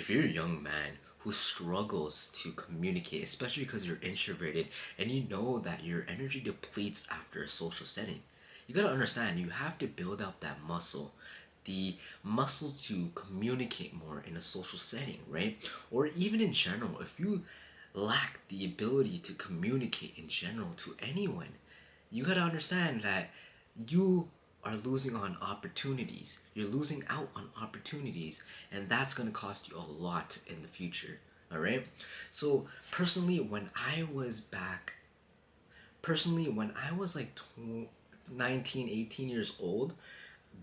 If you're a young man who struggles to communicate, especially because you're introverted and you know that your energy depletes after a social setting, you gotta understand you have to build up that muscle, the muscle to communicate more in a social setting, right? Or even in general, if you lack the ability to communicate in general to anyone, you gotta understand that you are losing on opportunities. You're losing out on opportunities, and that's gonna cost you a lot in the future. All right. So when I was like 19, 18 years old,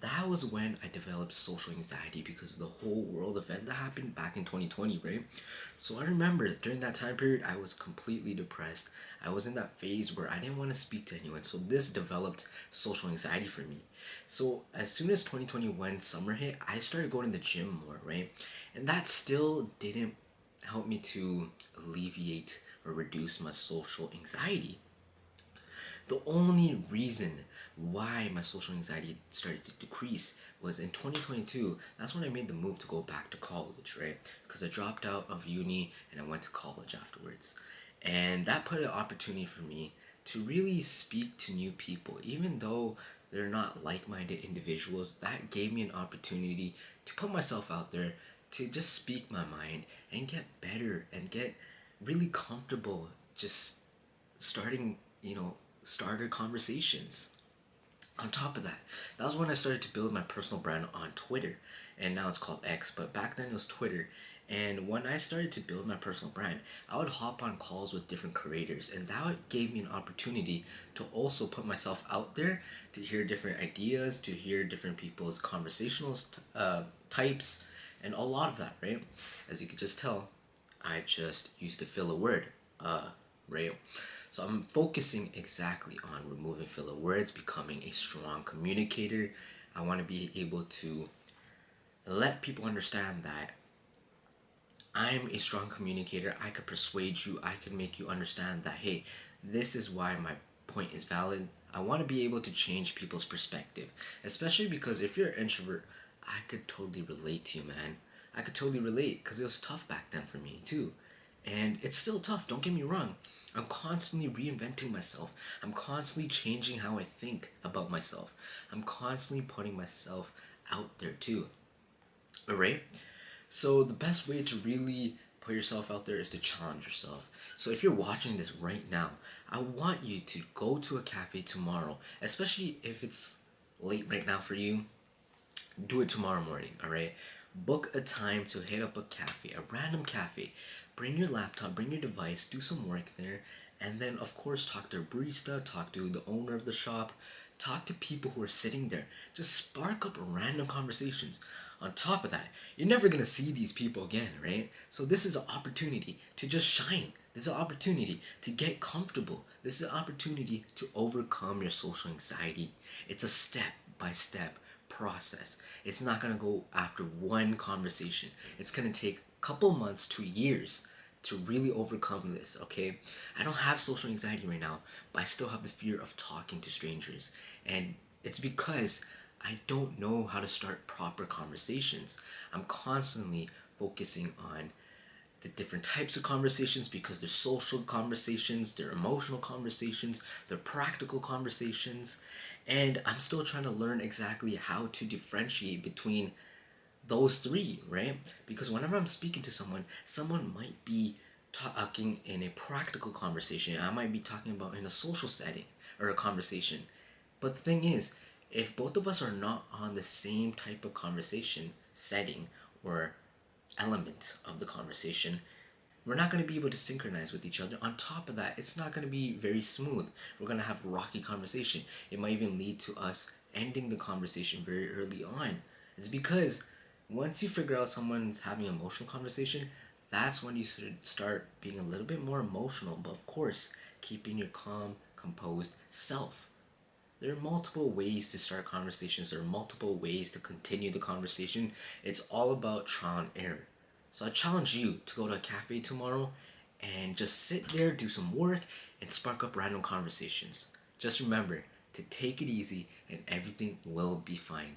that was when I developed social anxiety because of the whole world event that happened back in 2020, right? So I remember during that time period, I was completely depressed. I was in that phase where I didn't want to speak to anyone. So this developed social anxiety for me. So as soon as 2021 summer hit, I started going to the gym more, right? And that still didn't help me to alleviate or reduce my social anxiety. The only reason why my social anxiety started to decrease was in 2022. That's when I made the move to go back to college, right? Because I dropped out of uni and I went to college afterwards. And that put an opportunity for me to really speak to new people. Even though they're not like minded individuals, that gave me an opportunity to put myself out there, to just speak my mind and get better and get really comfortable just starting, starter conversations. On top of that, that was when I started to build my personal brand on Twitter, and now it's called X, but back then it was Twitter. And when I started to build my personal brand, I would hop on calls with different creators, and that gave me an opportunity to also put myself out there, to hear different ideas, to hear different people's conversational types, and a lot of that, right? As you could just tell, I just used to fill a word, right? So I'm focusing exactly on removing filler words, becoming a strong communicator. I want to be able to let people understand that I'm a strong communicator. I could persuade you. I could make you understand that, hey, this is why my point is valid. I want to be able to change people's perspective, especially because if you're an introvert, I could totally relate to you, man. I could totally relate because it was tough back then for me, too. And it's still tough, don't get me wrong. I'm constantly reinventing myself. I'm constantly changing how I think about myself. I'm constantly putting myself out there too. Alright? So the best way to really put yourself out there is to challenge yourself. So if you're watching this right now, I want you to go to a cafe tomorrow, especially if it's late right now for you. Do it tomorrow morning, alright? Book a time to hit up a cafe, a random cafe. Bring your laptop, bring your device, do some work there, and then, of course, talk to a barista, talk to the owner of the shop, talk to people who are sitting there. Just spark up random conversations. On top of that, you're never gonna see these people again, right? So, this is an opportunity to just shine. This is an opportunity to get comfortable. This is an opportunity to overcome your social anxiety. It's a step by step process. It's not gonna go after one conversation. It's gonna take a couple months to years to really overcome this, okay? I don't have social anxiety right now, but I still have the fear of talking to strangers. And it's because I don't know how to start proper conversations. I'm constantly focusing on the different types of conversations because they're social conversations, they're emotional conversations, they're practical conversations, and I'm still trying to learn exactly how to differentiate between those three, right? Because whenever I'm speaking to someone, someone might be talking in a practical conversation, I might be talking about in a social setting or a conversation. But the thing is, if both of us are not on the same type of conversation setting or element of the conversation, we're not going to be able to synchronize with each other. On top of that, it's not going to be very smooth. We're going to have rocky conversation. It might even lead to us ending the conversation very early on. It's because once you figure out someone's having an emotional conversation, that's when you should start being a little bit more emotional, but of course, keeping your calm, composed self. There are multiple ways to start conversations. There are multiple ways to continue the conversation. It's all about trial and error. So I challenge you to go to a cafe tomorrow and just sit there, do some work, and spark up random conversations. Just remember to take it easy and everything will be fine.